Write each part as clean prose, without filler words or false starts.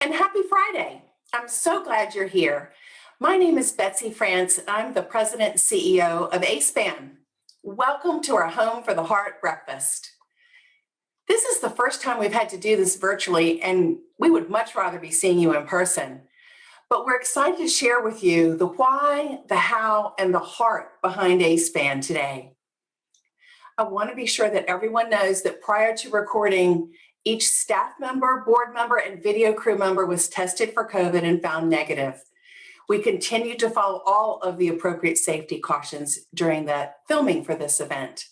And happy Friday. I'm so glad you're here. My name is Betsy France. I'm the president and CEO of ASPAN. Welcome to our Home for the Heart breakfast. This is the first time we've had to do this virtually, and we would much rather be seeing you in person. But we're excited to share with you the why, the how, and the heart behind ASPAN today. I want to be sure that everyone knows that prior to recording, each staff member, board member, and video crew member was tested for COVID and found negative. We continue to follow all of the appropriate safety cautions during the filming for this event.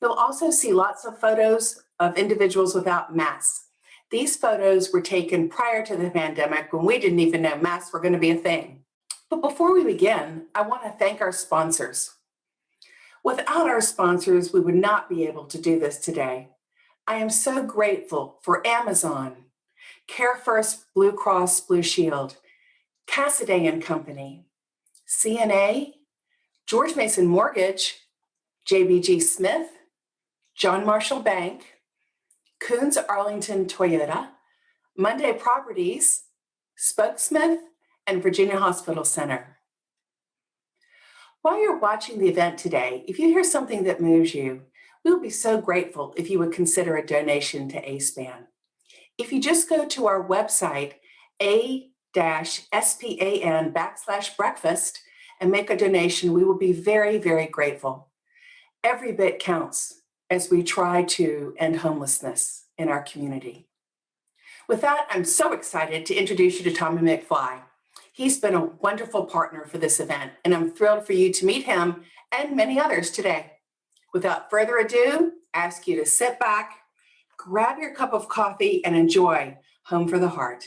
You'll also see lots of photos of individuals without masks. These photos were taken prior to the pandemic when we didn't even know masks were going to be a thing. But before we begin, I want to thank our sponsors. Without our sponsors, we would not be able to do this today. I am so grateful for Amazon, Care First Blue Cross Blue Shield, Cassidy and Company, CNA, George Mason Mortgage, JBG Smith, John Marshall Bank, Coons Arlington Toyota, Monday Properties, Spokesmith, and Virginia Hospital Center. While you're watching the event today, if you hear something that moves you, we would be so grateful if you would consider a donation to ASPAN. If you just go to our website, a-span/breakfast, and make a donation, we will be very, very grateful. Every bit counts as we try to end homelessness in our community. With that, I'm so excited to introduce you to Tommy McFly. He's been a wonderful partner for this event, and I'm thrilled for you to meet him and many others today. Without further ado, I ask you to sit back, grab your cup of coffee, and enjoy Home for the Heart.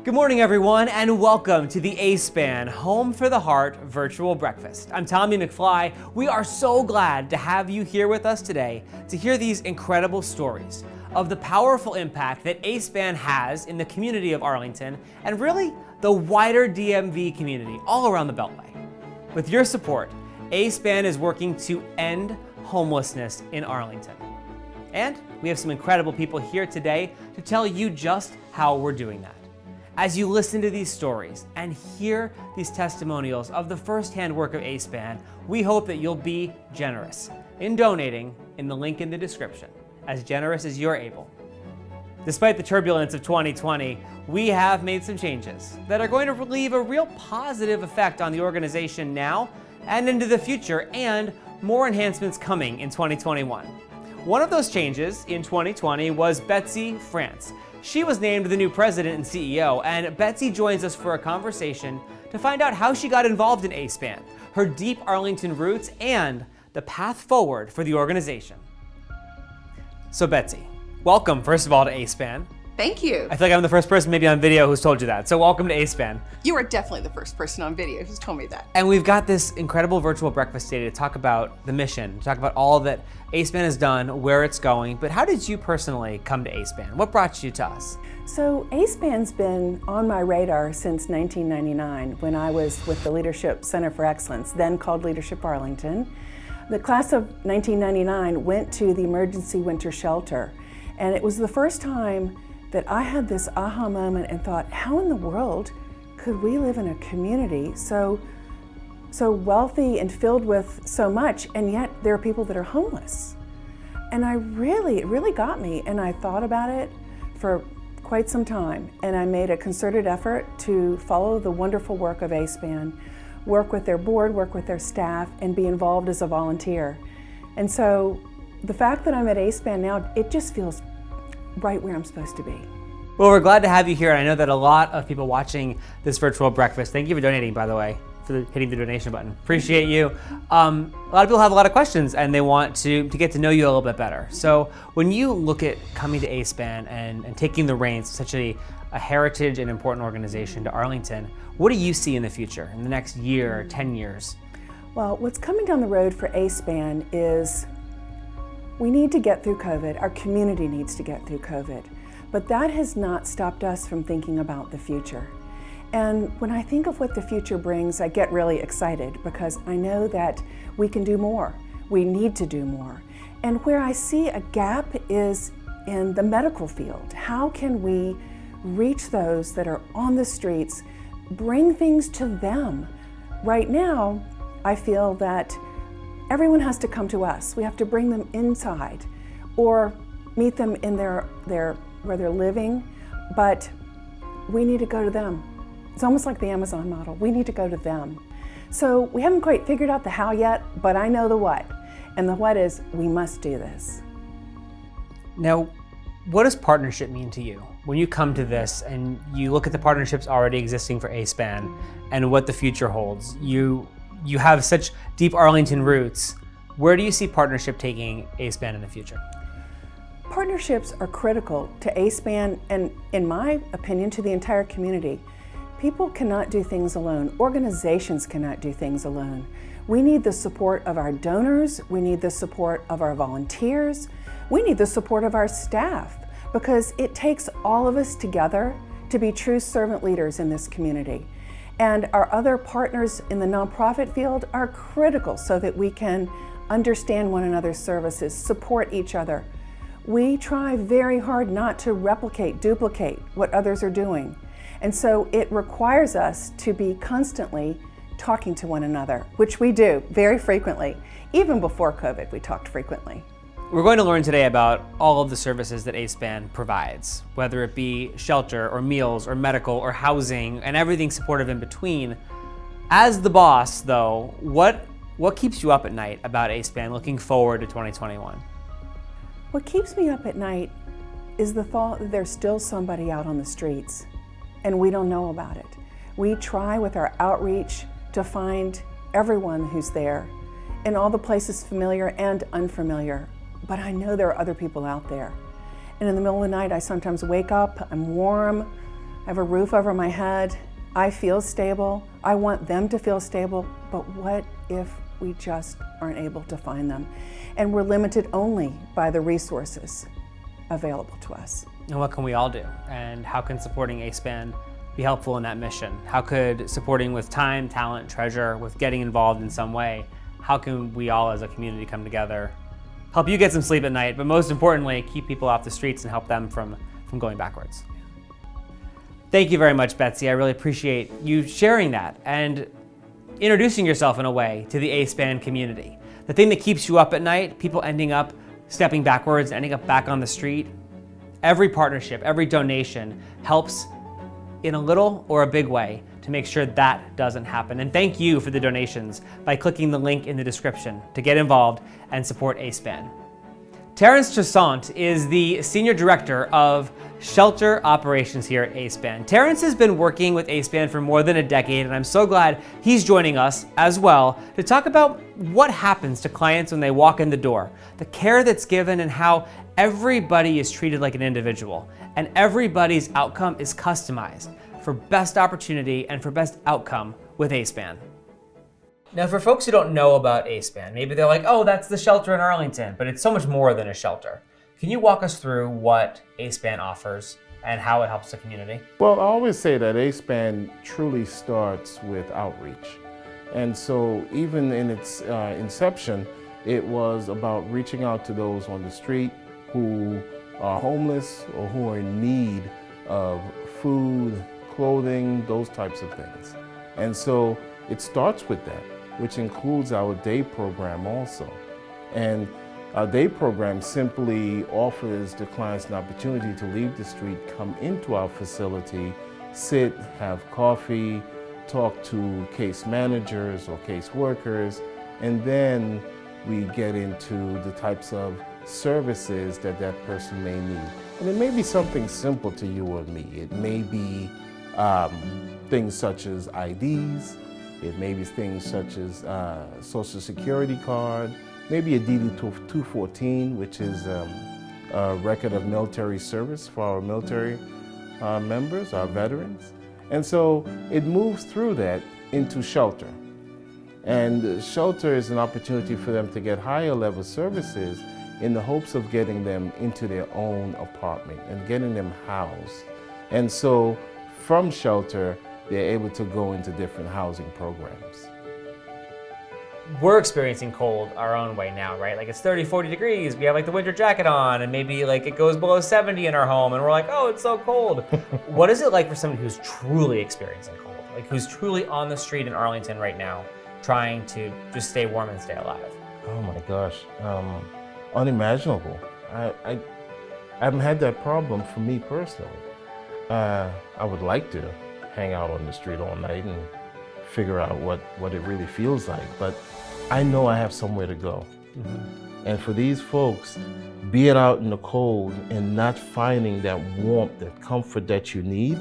Good morning, everyone, and welcome to the ASPAN Home for the Heart virtual breakfast. I'm Tommy McFly. We are so glad to have you here with us today to hear these incredible stories of the powerful impact that ASPAN has in the community of Arlington and really the wider DMV community all around the Beltway. With your support, ASPAN is working to end homelessness in Arlington. And we have some incredible people here today to tell you just how we're doing that. As you listen to these stories and hear these testimonials of the firsthand work of ASPAN, we hope that you'll be generous in donating in the link in the description, as generous as you're able. Despite the turbulence of 2020, we have made some changes that are going to leave a real positive effect on the organization now and into the future, and more enhancements coming in 2021. One of those changes in 2020 was Betsy France. She was named the new president and CEO, and Betsy joins us for a conversation to find out how she got involved in ASPAN, her deep Arlington roots, and the path forward for the organization. So Betsy, welcome first of all to ASPAN. Thank you. I feel like I'm the first person maybe on video who's told you that, so welcome to ASPAN. You are definitely the first person on video who's told me that. And we've got this incredible virtual breakfast today to talk about the mission, to talk about all that ASPAN has done, where it's going, but how did you personally come to ASPAN? What brought you to us? So ASPAN's been on my radar since 1999 when I was with the Leadership Center for Excellence, then called Leadership Arlington. The class of 1999 went to the emergency winter shelter, and it was the first time that I had this aha moment and thought, how in the world could we live in a community so wealthy and filled with so much, and yet there are people that are homeless? And it really got me, and I thought about it for quite some time, and I made a concerted effort to follow the wonderful work of ASPAN, work with their board, work with their staff, and be involved as a volunteer. And so the fact that I'm at ASPAN now, it just feels right where I'm supposed to be. Well, we're glad to have you here. I know that a lot of people watching this virtual breakfast, thank you for donating, by the way, for hitting the donation button. Appreciate you. A lot of people have a lot of questions and they want to get to know you a little bit better. So when you look at coming to ASPAN and taking the reins of such a heritage and important organization to Arlington, what do you see in the future, in the next year, 10 years? Well, what's coming down the road for ASPAN is we need to get through COVID. Our community needs to get through COVID. But that has not stopped us from thinking about the future. And when I think of what the future brings, I get really excited because I know that we can do more. We need to do more. And where I see a gap is in the medical field. How can we reach those that are on the streets, bring things to them? Right now, I feel that everyone has to come to us. We have to bring them inside or meet them in their where they're living, but we need to go to them. It's almost like the Amazon model. We need to go to them. So we haven't quite figured out the how yet, but I know the what. And the what is, we must do this. Now, what does partnership mean to you? When you come to this and you look at the partnerships already existing for A-SPAN and what the future holds, you have such deep Arlington roots. Where do you see partnership taking A-SPAN in the future? Partnerships are critical to A-SPAN and, in my opinion, to the entire community. People cannot do things alone. Organizations cannot do things alone. We need the support of our donors. We need the support of our volunteers. We need the support of our staff because it takes all of us together to be true servant leaders in this community. And our other partners in the nonprofit field are critical so that we can understand one another's services, support each other. We try very hard not to replicate, duplicate what others are doing. And so it requires us to be constantly talking to one another, which we do very frequently. Even before COVID, we talked frequently. We're going to learn today about all of the services that A-SPAN provides, whether it be shelter or meals or medical or housing and everything supportive in between. As the boss, though, what keeps you up at night about A-SPAN looking forward to 2021? What keeps me up at night is the thought that there's still somebody out on the streets and we don't know about it. We try with our outreach to find everyone who's there in all the places familiar and unfamiliar. But I know there are other people out there. And in the middle of the night, I sometimes wake up, I'm warm, I have a roof over my head, I feel stable, I want them to feel stable, but what if we just aren't able to find them? And we're limited only by the resources available to us. And what can we all do? And how can supporting A-SPAN be helpful in that mission? How could supporting with time, talent, treasure, with getting involved in some way, how can we all as a community come together, help you get some sleep at night, but most importantly, keep people off the streets and help them from going backwards? Thank you very much, Betsy. I really appreciate you sharing that and introducing yourself in a way to the A-SPAN community. The thing that keeps you up at night, people ending up stepping backwards, ending up back on the street, every partnership, every donation helps in a little or a big way to make sure that doesn't happen. And thank you for the donations by clicking the link in the description to get involved and support A-SPAN. Terrence Chasant is the Senior Director of Shelter Operations here at A-SPAN. Terrence has been working with A-SPAN for more than a decade, and I'm so glad he's joining us as well to talk about what happens to clients when they walk in the door, the care that's given, and how everybody is treated like an individual, and everybody's outcome is customized for best opportunity and for best outcome with A-SPAN. Now, for folks who don't know about A-SPAN, maybe they're like, oh, that's the shelter in Arlington, but it's so much more than a shelter. Can you walk us through what A-SPAN offers and how it helps the community? Well, I always say that A-SPAN truly starts with outreach. And so even in its inception, it was about reaching out to those on the street who are homeless or who are in need of food, clothing, those types of things. And so it starts with that, which includes our day program also. And our day program simply offers the clients an opportunity to leave the street, come into our facility, sit, have coffee, talk to case managers or case workers, and then we get into the types of services that that person may need. And it may be something simple to you or me. It may be things such as IDs. It may be things such as Social Security card, maybe a DD-214, which is a record of military service for our military members, our veterans. And so it moves through that into shelter. And shelter is an opportunity for them to get higher level services in the hopes of getting them into their own apartment and getting them housed. And so from shelter, they're able to go into different housing programs. We're experiencing cold our own way now, right? Like it's 30, 40 degrees. We have like the winter jacket on, and maybe like it goes below 70 in our home, and we're like, oh, it's so cold. What is it like for somebody who's truly experiencing cold? Like who's truly on the street in Arlington right now, trying to just stay warm and stay alive? Oh my gosh, unimaginable. I haven't had that problem for me personally. I would like to hang out on the street all night and figure out what it really feels like, but I know I have somewhere to go. And for these folks, being out in the cold and not finding that warmth, that comfort that you need,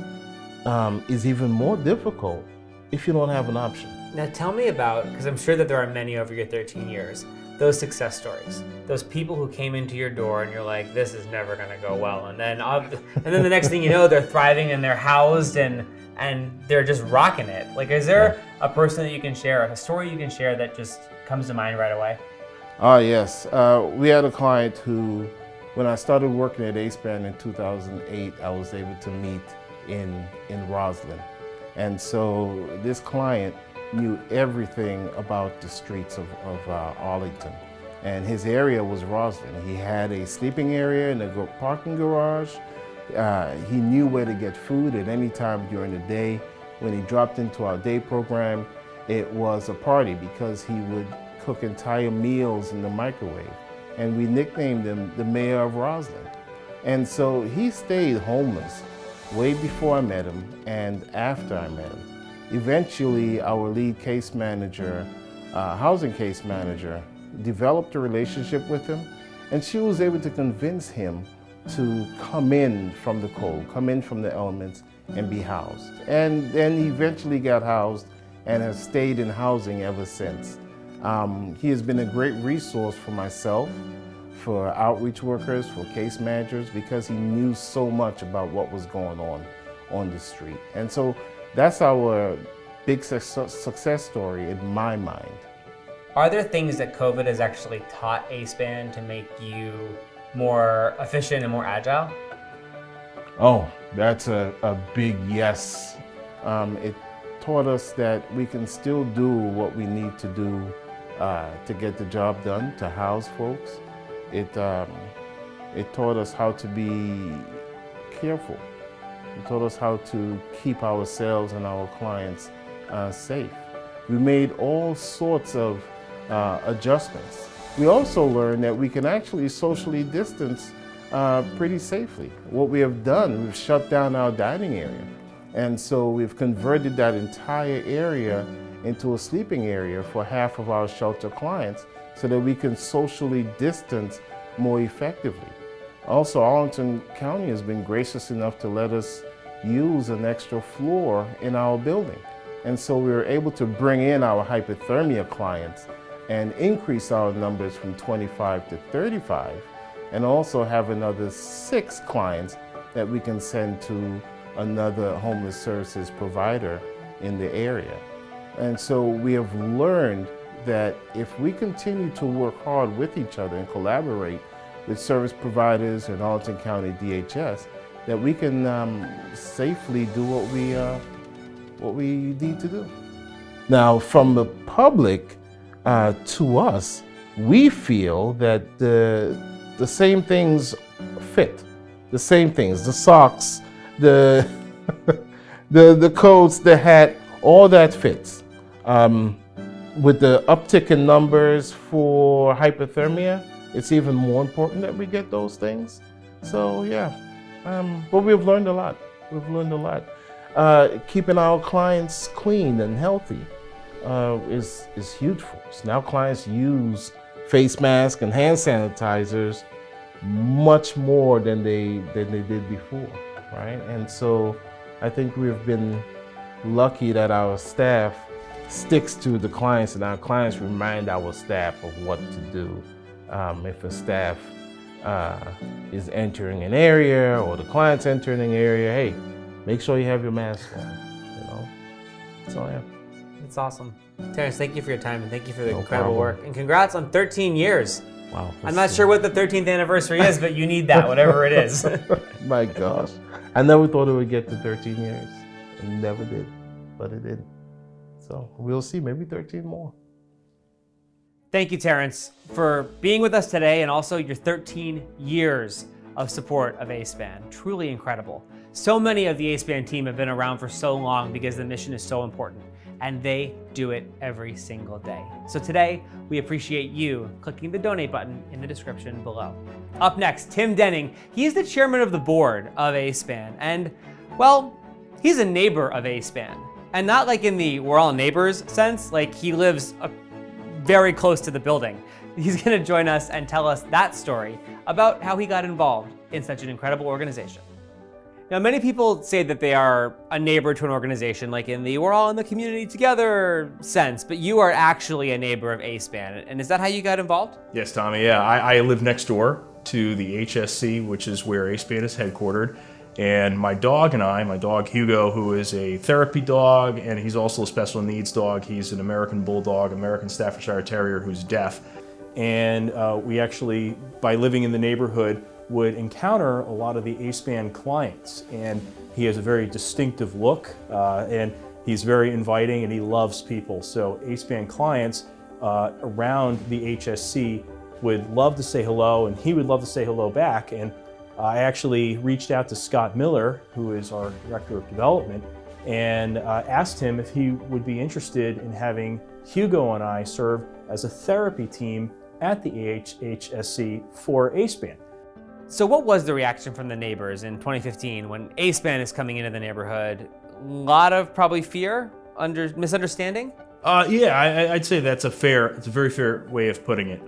is even more difficult if you don't have an option. Now tell me about, because I'm sure that there are many over your 13 years, those success stories, those people who came into your door and you're like, this is never gonna go well. And then the next thing you know, they're thriving and they're housed and they're just rocking it. Like, is there a person that you can share, a story you can share that just comes to mind right away? Oh yes, we had a client who, when I started working at A-SPAN in 2008, I was able to meet in Roslyn. And so this client knew everything about the streets of Arlington. And his area was Roslyn. He had a sleeping area and a parking garage. He knew where to get food at any time during the day. When he dropped into our day program, it was a party because he would cook entire meals in the microwave. And we nicknamed him the Mayor of Roslyn. And so he stayed homeless way before I met him and after I met him. Eventually, our lead case manager, housing case manager, developed a relationship with him, and she was able to convince him to come in from the cold, come in from the elements, and be housed. And then he eventually got housed and has stayed in housing ever since. He has been a great resource for myself, for outreach workers, for case managers, because he knew so much about what was going on the street. And so that's our big success story in my mind. Are there things that COVID has actually taught A-SPAN to make you more efficient and more agile? Oh, that's a big yes. It taught us that we can still do what we need to do to get the job done, to house folks. It taught us how to be careful. It taught us how to keep ourselves and our clients safe. We made all sorts of adjustments. We also learned that we can actually socially distance pretty safely. What we have done, we've shut down our dining area. And so we've converted that entire area into a sleeping area for half of our shelter clients so that we can socially distance more effectively. Also, Arlington County has been gracious enough to let us use an extra floor in our building. And so we were able to bring in our hypothermia clients and increase our numbers from 25 to 35, and also have another 6 clients that we can send to another homeless services provider in the area. And so we have learned that if we continue to work hard with each other and collaborate with service providers and Arlington County DHS, that we can safely do what we need to do. Now, from the public to us, we feel that the same things fit. The same things, the socks, the the coats, the hat, all that fits. With the uptick in numbers for hypothermia, it's even more important that we get those things. So yeah, but we've learned a lot. We've learned a lot. Keeping our clients clean and healthy is huge for us. Now clients use face masks and hand sanitizers much more than they did before, right? And so I think we've been lucky that our staff sticks to the clients and our clients remind our staff of what to do. If a staff is entering an area or the client's entering an area, hey, make sure you have your mask on, you know? So yeah. That's awesome. Terrence, thank you for your time and thank you for the incredible work. And congrats on 13 years. Wow. I'm not sure what the 13th anniversary is, but you need that, whatever it is. My gosh. I never thought it would get to 13 years. I never did. but it didn't. So we'll see, maybe 13 more. Thank you, Terrence, for being with us today and also your 13 years of support of A-SPAN. Truly incredible. So many of the A-SPAN team have been around for so long because the mission is so important, and they do it every single day. So today, we appreciate you clicking the donate button in the description below. Up next, Tim Denning. He's the chairman of the board of A-SPAN, and, well, he's a neighbor of A-SPAN. And not like in the we're all neighbors sense, like he lives very close to the building. He's gonna join us and tell us that story about how he got involved in such an incredible organization. Now, many people say that they are a neighbor to an organization, like in the we're all in the community together sense, but you are actually a neighbor of A-SPAN. And is that how you got involved? Yes, Tommy, yeah. I live next door to the HSC, which is where A-SPAN is headquartered. And my dog and I, my dog Hugo, who is a therapy dog, and he's also a special needs dog. He's an American Bulldog, American Staffordshire Terrier who's deaf. And we actually, by living in the neighborhood, would encounter a lot of the A-SPAN clients. And he has a very distinctive look, and he's very inviting, and he loves people. So A-SPAN clients around the HSC would love to say hello, and he would love to say hello back. And I actually reached out to Scott Miller, who is our Director of Development, and asked him if he would be interested in having Hugo and I serve as a therapy team at the HSC for A-SPAN. So what was the reaction from the neighbors in 2015 when A-SPAN is coming into the neighborhood? A lot of probably fear, misunderstanding? Yeah, I'd say it's a very fair way of putting it.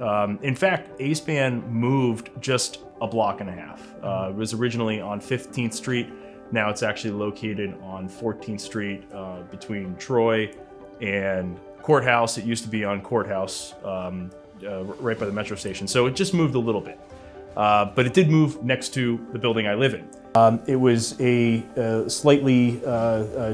In fact, A-SPAN moved just a block and a half. It was originally on 15th Street. Now it's actually located on 14th Street between Troy and Courthouse. It used to be on Courthouse, right by the metro station. So it just moved a little bit. But it did move next to the building I live in. It was a slightly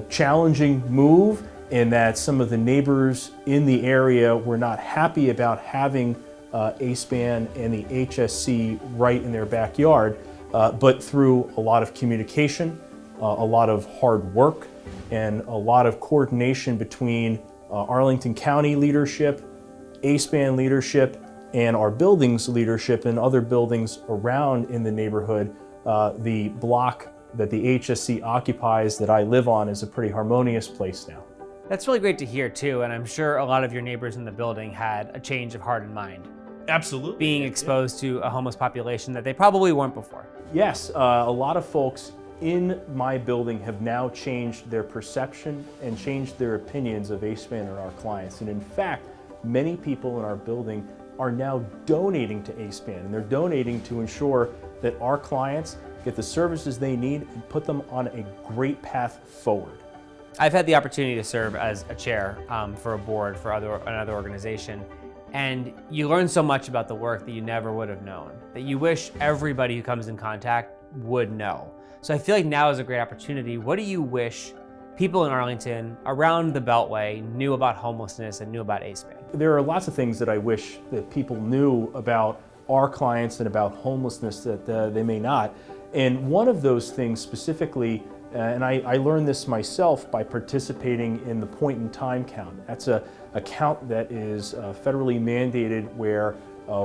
challenging move in that some of the neighbors in the area were not happy about having A-SPAN and the HSC right in their backyard, but through a lot of communication, a lot of hard work, and a lot of coordination between Arlington County leadership, A-SPAN leadership, and our buildings leadership and other buildings around in the neighborhood, the block that the HSC occupies that I live on is a pretty harmonious place now. That's really great to hear too, and I'm sure a lot of your neighbors in the building had a change of heart and mind. Absolutely. Being exposed to a homeless population that they probably weren't before. Yes, a lot of folks in my building have now changed their perception and changed their opinions of A-SPAN and our clients. And in fact, many people in our building are now donating to A-SPAN, and they're donating to ensure that our clients get the services they need and put them on a great path forward. I've had the opportunity to serve as a chair for a board for another organization, and you learn so much about the work that you never would have known, that you wish everybody who comes in contact would know. So I feel like now is a great opportunity. What do you wish people in Arlington, around the Beltway, knew about homelessness and knew about A-SPAN? There are lots of things that I wish that people knew about our clients and about homelessness that they may not. And one of those things specifically, and I learned this myself by participating in the point in time count. That's a count that is federally mandated where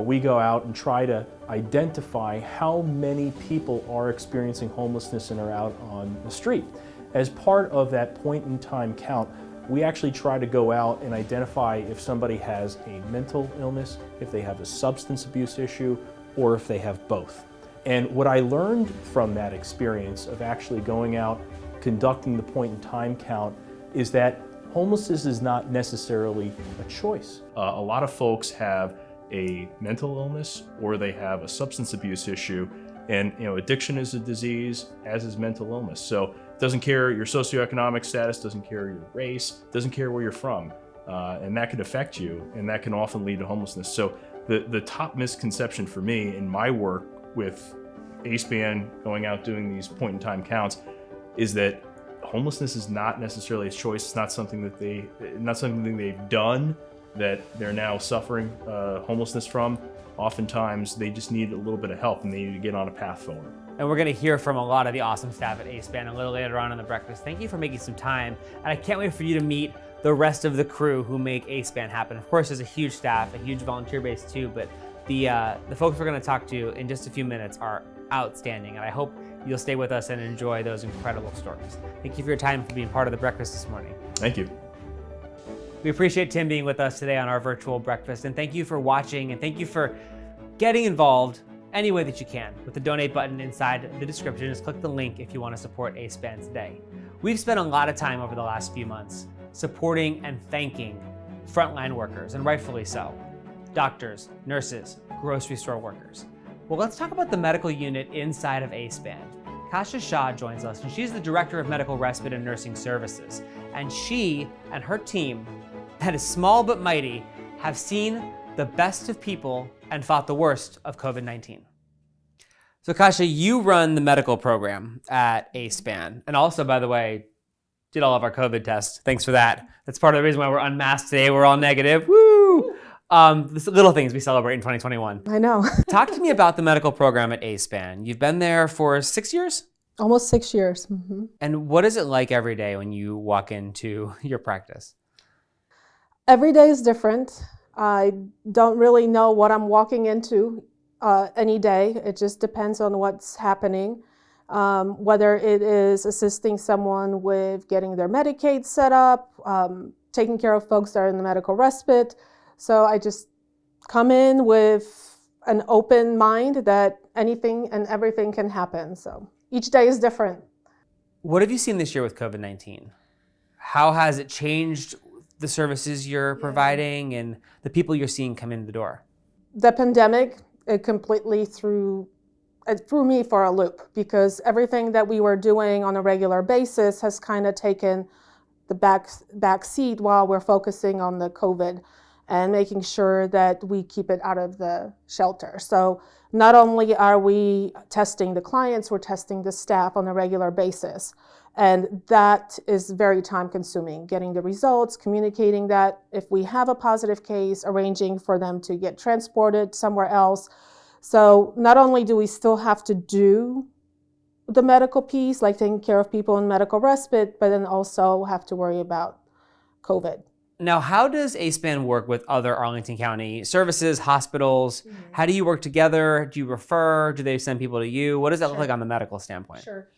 we go out and try to identify how many people are experiencing homelessness and are out on the street. As part of that point in time count, we actually try to go out and identify if somebody has a mental illness, if they have a substance abuse issue, or if they have both. And what I learned from that experience of actually going out, conducting the point in time count, is that homelessness is not necessarily a choice. A lot of folks have a mental illness or they have a substance abuse issue, and addiction is a disease, as is mental illness. So it doesn't care your socioeconomic status, doesn't care your race, doesn't care where you're from, and that can affect you, and that can often lead to homelessness. So the top misconception for me in my work with A-SPAN going out doing these point in time counts is that homelessness is not necessarily a choice. It's not something that they've done that they're now suffering homelessness from. Oftentimes they just need a little bit of help and they need to get on a path forward. And we're gonna hear from a lot of the awesome staff at A-Span a little later on in the breakfast. Thank you for making some time. And I can't wait for you to meet the rest of the crew who make A-Span happen. Of course, there's a huge staff, a huge volunteer base too, but the folks we're gonna talk to in just a few minutes are outstanding. And I hope you'll stay with us and enjoy those incredible stories. Thank you for your time and for being part of the breakfast this morning. Thank you. We appreciate Tim being with us today on our virtual breakfast, and thank you for watching, and thank you for getting involved any way that you can with the donate button inside the description. Just click the link if you want to support A-Span today. We've spent a lot of time over the last few months supporting and thanking frontline workers, and rightfully so. Doctors, nurses, grocery store workers. Well, let's talk about the medical unit inside of A-Span. Kasha Shah joins us, and she's the Director of Medical Respite and Nursing Services. And she and her team, that is small but mighty, have seen the best of people and fought the worst of COVID-19. So Kasha, you run the medical program at A-Span, and also, by the way, did all of our COVID tests. Thanks for that. That's part of the reason why we're unmasked today. We're all negative. Woo! The little things we celebrate in 2021. I know. Talk to me about the medical program at A-Span. You've been there for 6 years? Almost 6 years. Mm-hmm. And what is it like every day when you walk into your practice? Every day is different. I don't really know what I'm walking into any day. It just depends on what's happening. Whether it is assisting someone with getting their Medicaid set up, taking care of folks that are in the medical respite. So I just come in with an open mind that anything and everything can happen. So each day is different. What have you seen this year with COVID-19? How has it changed the services you're providing and the people you're seeing come in the door? The pandemic, it completely threw me for a loop, because everything that we were doing on a regular basis has kind of taken the back seat while we're focusing on the COVID and making sure that we keep it out of the shelter. So not only are we testing the clients, we're testing the staff on a regular basis. And that is very time consuming, getting the results, communicating that if we have a positive case, arranging for them to get transported somewhere else. So not only do we still have to do the medical piece, like taking care of people in medical respite, but then also have to worry about COVID. Now, how does A-Span work with other Arlington County services, hospitals? How do you work together? Do you refer? Do they send people to you? What does that look like on the medical standpoint? Sure.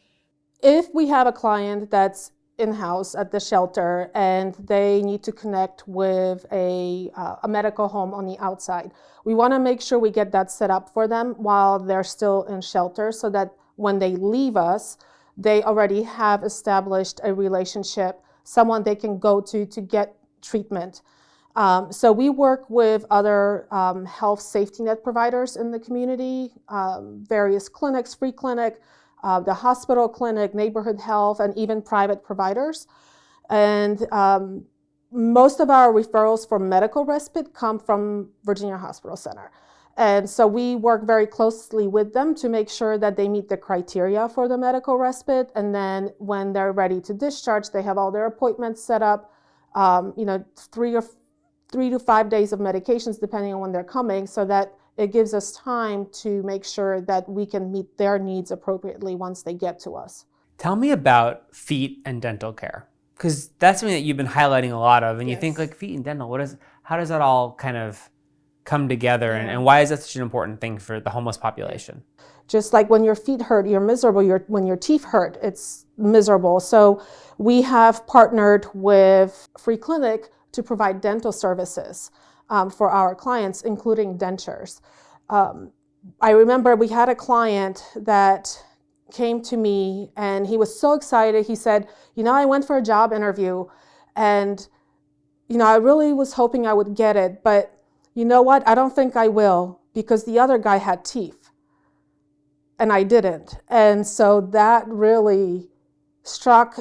If we have a client that's in-house at the shelter and they need to connect with a medical home on the outside, we want to make sure we get that set up for them while they're still in shelter, so that when they leave us, they already have established a relationship, someone they can go to get treatment. So we work with other health safety net providers in the community, various clinics, free clinic, the hospital clinic, neighborhood health, and even private providers. And most of our referrals for medical respite come from Virginia Hospital Center. And so we work very closely with them to make sure that they meet the criteria for the medical respite. And then when they're ready to discharge, they have all their appointments set up, 3 to 5 days of medications, depending on when they're coming, so that it gives us time to make sure that we can meet their needs appropriately once they get to us. Tell me about feet and dental care, because that's something that you've been highlighting a lot of, and you think like feet and dental, how does that all kind of come together, and why is that such an important thing for the homeless population? Just like when your feet hurt, you're miserable. When your teeth hurt, it's miserable. So we have partnered with Free Clinic to provide dental services for our clients, including dentures. I remember we had a client that came to me and he was so excited. He said, I went for a job interview and, I really was hoping I would get it, but you know what? I don't think I will, because the other guy had teeth and I didn't. And so that really struck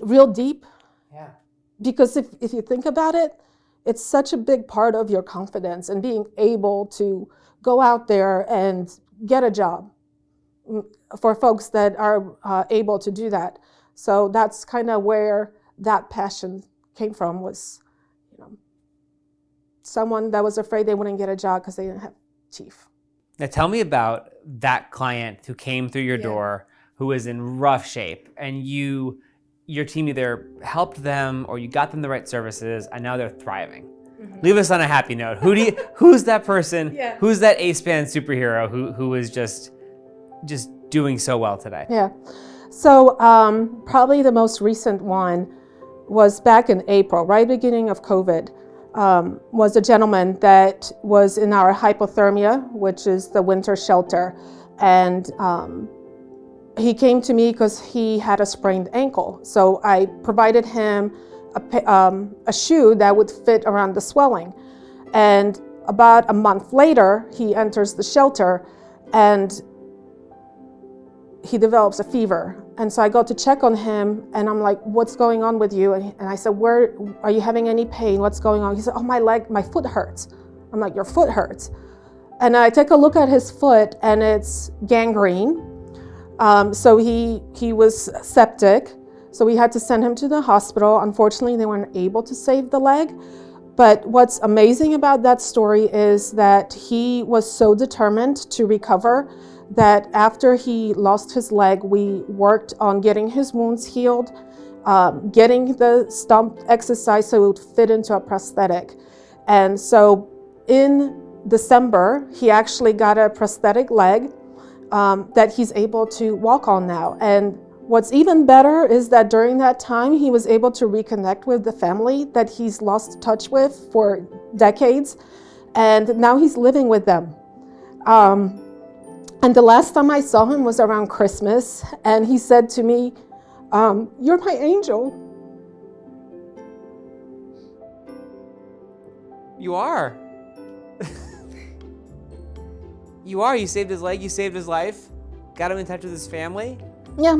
real deep. Yeah. Because if you think about it, it's such a big part of your confidence and being able to go out there and get a job for folks that are able to do that. So that's kind of where that passion came from, was someone that was afraid they wouldn't get a job because they didn't have teeth. Now tell me about that client who came through your door, who was in rough shape, and your team either helped them or you got them the right services, and now they're thriving. Leave us on a happy note. Who's that person? Who's that A-SPAN superhero who is just doing so well today? Yeah. So probably the most recent one was back in April, right beginning of COVID. Was a gentleman that was in our hypothermia, which is the winter shelter, and he came to me because he had a sprained ankle. So I provided him a shoe that would fit around the swelling. And about a month later, he enters the shelter and he develops a fever. And so I go to check on him and I'm like, what's going on with you? And I said, where are you having any pain? What's going on? He said, oh, my foot hurts. I'm like, your foot hurts. And I take a look at his foot and it's gangrene. So he was septic. So we had to send him to the hospital. Unfortunately, they weren't able to save the leg. But what's amazing about that story is that he was so determined to recover that after he lost his leg, we worked on getting his wounds healed, getting the stump exercise so it would fit into a prosthetic. And so in December, he actually got a prosthetic leg that he's able to walk on now. And what's even better is that during that time, he was able to reconnect with the family that he's lost touch with for decades. And now he's living with them. And the last time I saw him was around Christmas. And he said to me, you're my angel. You are. You are. You saved his leg. You saved his life. Got him in touch with his family. Yeah,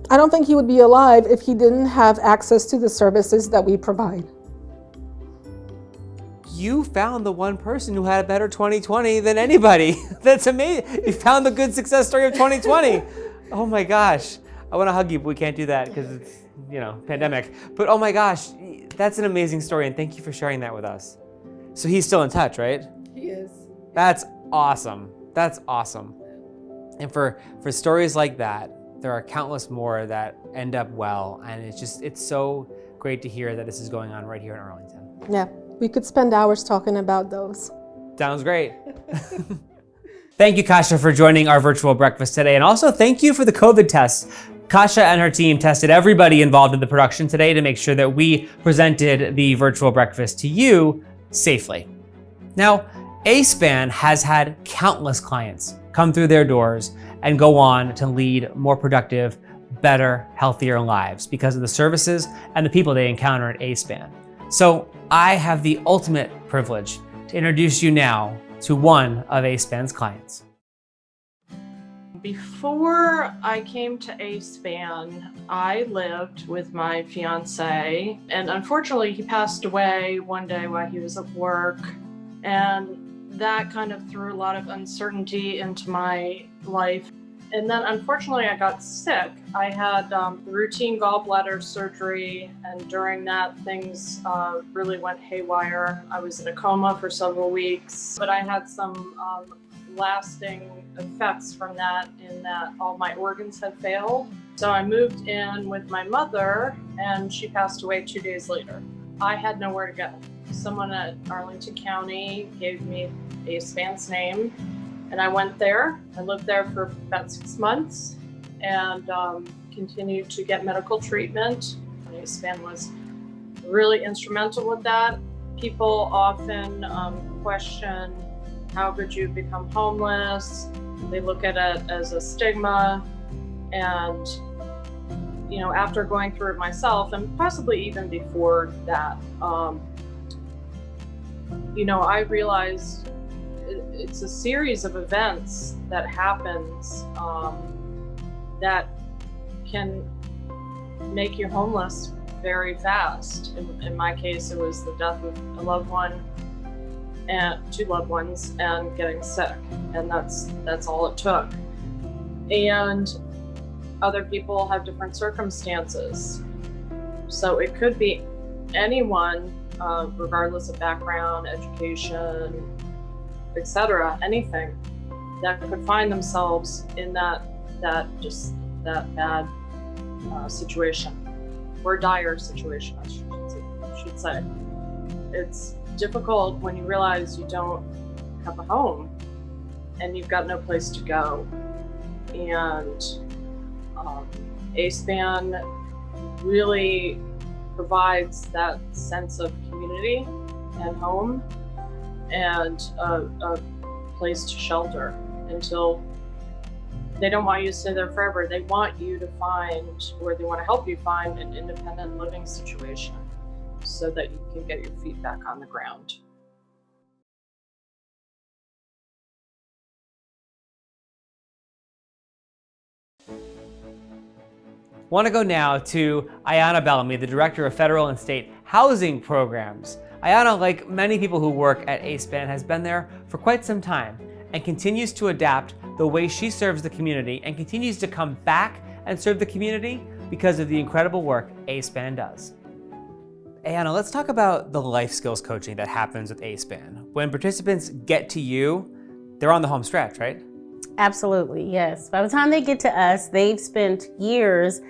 I don't think he would be alive if he didn't have access to the services that we provide. You found the one person who had a better 2020 than anybody. That's amazing. You found the good success story of 2020. Oh my gosh. I want to hug you, but we can't do that because it's, pandemic. But oh my gosh, that's an amazing story. And thank you for sharing that with us. So he's still in touch, right? He is. That's awesome. That's awesome. And for stories like that, there are countless more that end up well. And it's so great to hear that this is going on right here in Arlington. Yeah, we could spend hours talking about those. Sounds great. Thank you, Kasha, for joining our virtual breakfast today. And also thank you for the COVID tests. Kasha and her team tested everybody involved in the production today to make sure that we presented the virtual breakfast to you safely. Now, A-SPAN has had countless clients come through their doors and go on to lead more productive, better, healthier lives because of the services and the people they encounter at A-SPAN. So I have the ultimate privilege to introduce you now to one of A-SPAN's clients. Before I came to A-SPAN, I lived with my fiance, and unfortunately he passed away one day while he was at work, and that kind of threw a lot of uncertainty into my life. And then unfortunately I got sick. I had routine gallbladder surgery, and during that things really went haywire. I was in a coma for several weeks, but I had some lasting effects from that in that all my organs had failed. So I moved in with my mother and she passed away 2 days later. I had nowhere to go. Someone at Arlington County gave me A-SPAN's name and I went there. I lived there for about 6 months and continued to get medical treatment. A-SPAN was really instrumental with that. People often question, how could you become homeless? They look at it as a stigma. And, after going through it myself, and possibly even before that, I realized it's a series of events that happens that can make you homeless very fast. In my case, it was the death of a loved one, and 2 loved ones, and getting sick, and that's all it took. And other people have different circumstances, so it could be anyone, regardless of background, education, etc., anything, that could find themselves in that bad situation, or dire situation, I should say. It's difficult when you realize you don't have a home and you've got no place to go. And A-SPAN really provides that sense of community and home and a place to shelter until they don't want you to stay there forever. They want you to find, or they want to help you find, an independent living situation so that you can get your feet back on the ground. Want to go now to Ayana Bellamy, the Director of Federal and State Housing Programs. Ayana, like many people who work at A-SPAN, has been there for quite some time and continues to adapt the way she serves the community and continues to come back and serve the community because of the incredible work A-SPAN does. Ayana, let's talk about the life skills coaching that happens with A-SPAN. When participants get to you, they're on the home stretch, right? Absolutely, yes. By the time they get to us, they've spent years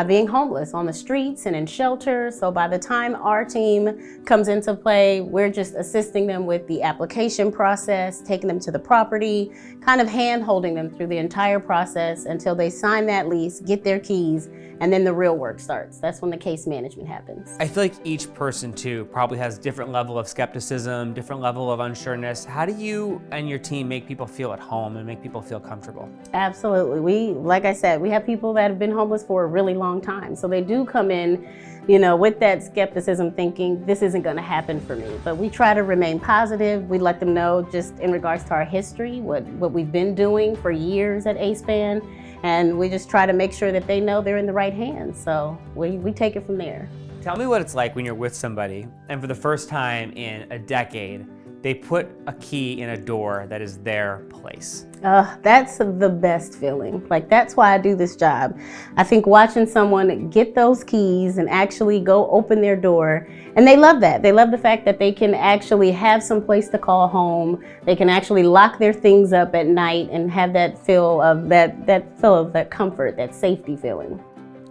being homeless on the streets and in shelters. So by the time our team comes into play, we're just assisting them with the application process, taking them to the property, kind of hand-holding them through the entire process until they sign that lease, get their keys, and then the real work starts. That's when the case management happens. I feel like each person too probably has different level of skepticism, different level of unsureness. How do you and your team make people feel at home and make people feel comfortable? Absolutely. Like I said, we have people that have been homeless for a really long time. So they do come in, with that skepticism, thinking this isn't going to happen for me. But we try to remain positive. We let them know just in regards to our history, what we've been doing for years at A-SPAN. And we just try to make sure that they know they're in the right hands. So we take it from there. Tell me what it's like when you're with somebody and for the first time in a decade, they put a key in a door that is their place. That's the best feeling. Like, that's why I do this job. I think watching someone get those keys and actually go open their door, and they love that. They love the fact that they can actually have some place to call home. They can actually lock their things up at night and have that feel of that comfort, that safety feeling.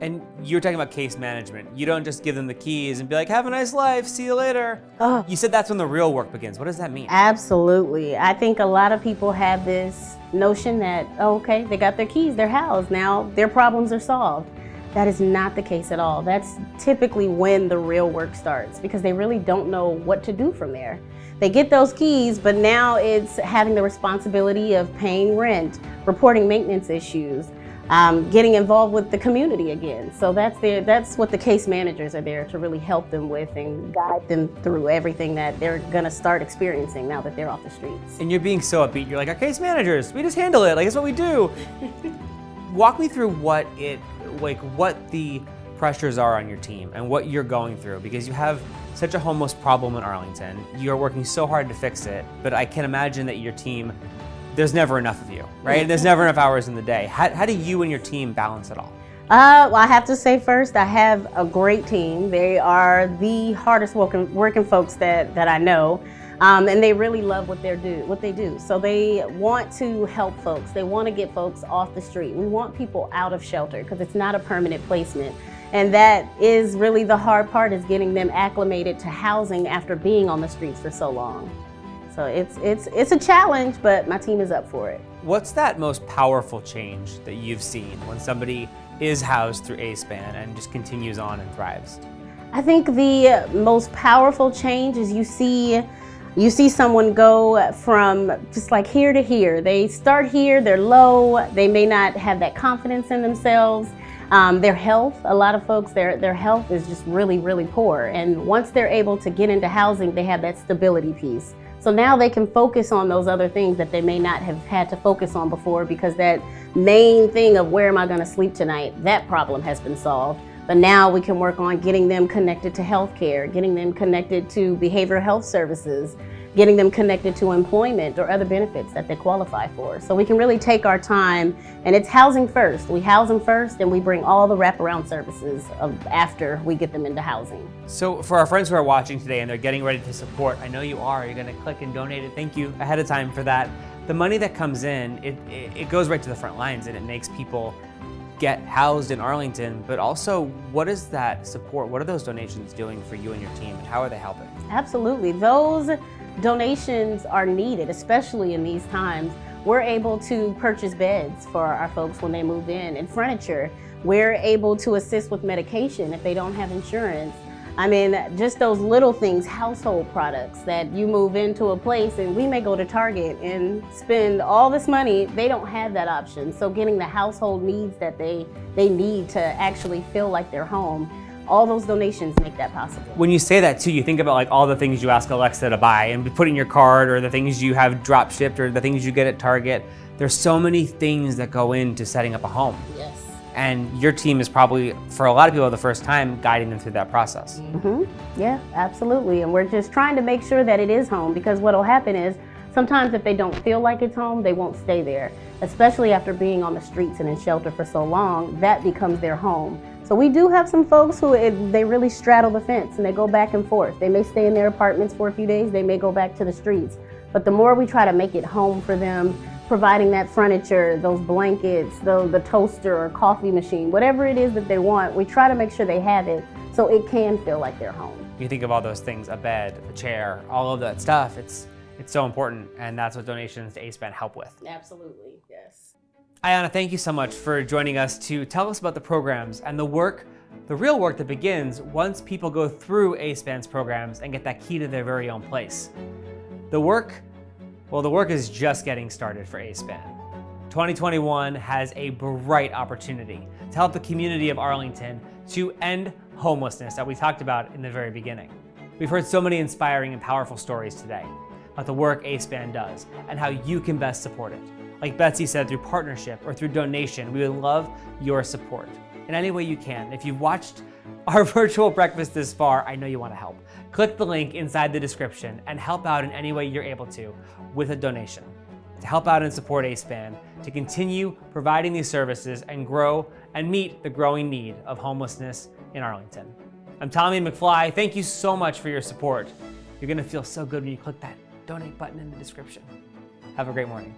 And you were talking about case management. You don't just give them the keys and be like, have a nice life, see you later. You said that's when the real work begins. What does that mean? Absolutely. I think a lot of people have this notion that, okay, they got their keys, they're housed, now their problems are solved. That is not the case at all. That's typically when the real work starts, because they really don't know what to do from there. They get those keys, but now it's having the responsibility of paying rent, reporting maintenance issues, getting involved with the community again. So that's what the case managers are there to really help them with and guide them through everything that they're gonna start experiencing now that they're off the streets. And you're being so upbeat. You're like, our case managers, we just handle it. Like, it's what we do. Walk me through what the pressures are on your team and what you're going through, because you have such a homeless problem in Arlington. You're working so hard to fix it, but I can imagine that your team, there's never enough of you, right? There's never enough hours in the day. How do you and your team balance it all? Well, I have to say first, I have a great team. They are the hardest working folks that I know. And they really love what they do. So they want to help folks. They want to get folks off the street. We want people out of shelter because it's not a permanent placement. And that is really the hard part, is getting them acclimated to housing after being on the streets for so long. So it's a challenge, but my team is up for it. What's that most powerful change that you've seen when somebody is housed through A-SPAN and just continues on and thrives? I think the most powerful change is you see someone go from just like here to here. They start here, they're low, they may not have that confidence in themselves. Their health, a lot of folks, their health is just really, really poor. And once they're able to get into housing, they have that stability piece. So now they can focus on those other things that they may not have had to focus on before, because that main thing of where am I going to sleep tonight, that problem has been solved. But now we can work on getting them connected to healthcare, getting them connected to behavioral health services, getting them connected to employment or other benefits that they qualify for. So we can really take our time, and it's housing first. We house them first, and we bring all the wraparound services after we get them into housing. So for our friends who are watching today and they're getting ready to support, I know you are, you're gonna click and donate it. Thank you ahead of time for that. The money that comes in, it goes right to the front lines and it makes people get housed in Arlington, but also what is that support? What are those donations doing for you and your team, and how are they helping? Absolutely, those donations are needed, especially in these times. We're able to purchase beds for our folks when they move in and furniture. We're able to assist with medication if they don't have insurance. I mean, just those little things, household products that you move into a place and we may go to Target and spend all this money. They don't have that option. So getting the household needs that they need to actually feel like they're home, all those donations make that possible. When you say that too, you think about like all the things you ask Alexa to buy and put in your card, or the things you have drop shipped, or the things you get at Target. There's so many things that go into setting up a home. Yes. And your team is probably, for a lot of people, the first time guiding them through that process. Mm-hmm. Yeah, absolutely. And we're just trying to make sure that it is home, because what will happen is sometimes if they don't feel like it's home, they won't stay there. Especially after being on the streets and in shelter for so long, that becomes their home. So we do have some folks who they really straddle the fence and they go back and forth. They may stay in their apartments for a few days, they may go back to the streets. But the more we try to make it home for them, providing that furniture, those blankets, the toaster or coffee machine, whatever it is that they want, we try to make sure they have it so it can feel like they're home. You think of all those things, a bed, a chair, all of that stuff, it's so important, and that's what donations to ACEBAN help with. Absolutely, yes. Ayana, thank you so much for joining us to tell us about the programs and the work, the real work that begins once people go through ACEBAN's programs and get that key to their very own place. The work is just getting started for ACEBAN. 2021 has a bright opportunity to help the community of Arlington to end homelessness that we talked about in the very beginning. We've heard so many inspiring and powerful stories today about the work ACEBAN does and how you can best support it. Like Betsy said, through partnership or through donation, we would love your support in any way you can. If you've watched our virtual breakfast this far, I know you want to help. Click the link inside the description and help out in any way you're able to with a donation to help out and support ACEBAN to continue providing these services and grow and meet the growing need of homelessness in Arlington. I'm Tommy McFly. Thank you so much for your support. You're going to feel so good when you click that donate button in the description. Have a great morning.